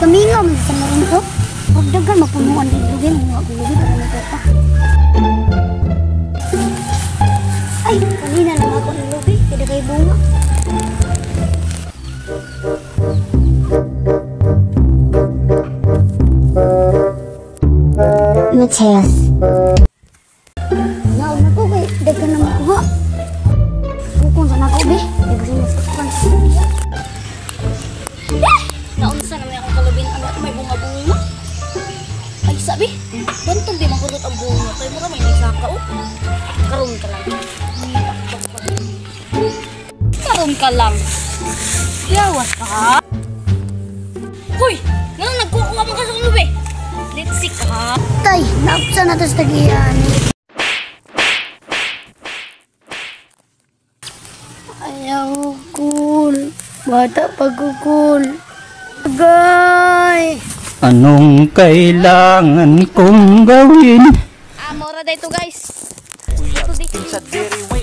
kamingaw man sa meron to. Huwag dagan mapunuan din lugin. Huwag lugin para may topa. Ay, kanina lang ako ng lugin. Kada kay bunga. Mateus. Naon na ko kay dagan na makuha. Kukong sa nako be. Dagan na masakpan. Naunsa naman akong kalubin ang may bunga-bunga. Ay sabi, bantong di makulot ang bunga. Kaya mura may nagsaka o. Karoon ka lang. Karoon ka lang. Yawas ka ha? Hoy! Nang nagkukuha mo ka sa kalubin. Let's see ka. Tay, naapsa na ito sa tagiyan. Ayaw cool. Bata pagkukul. Agay! Anong kailangan kong gawin? Mora dito guys. Ito dito.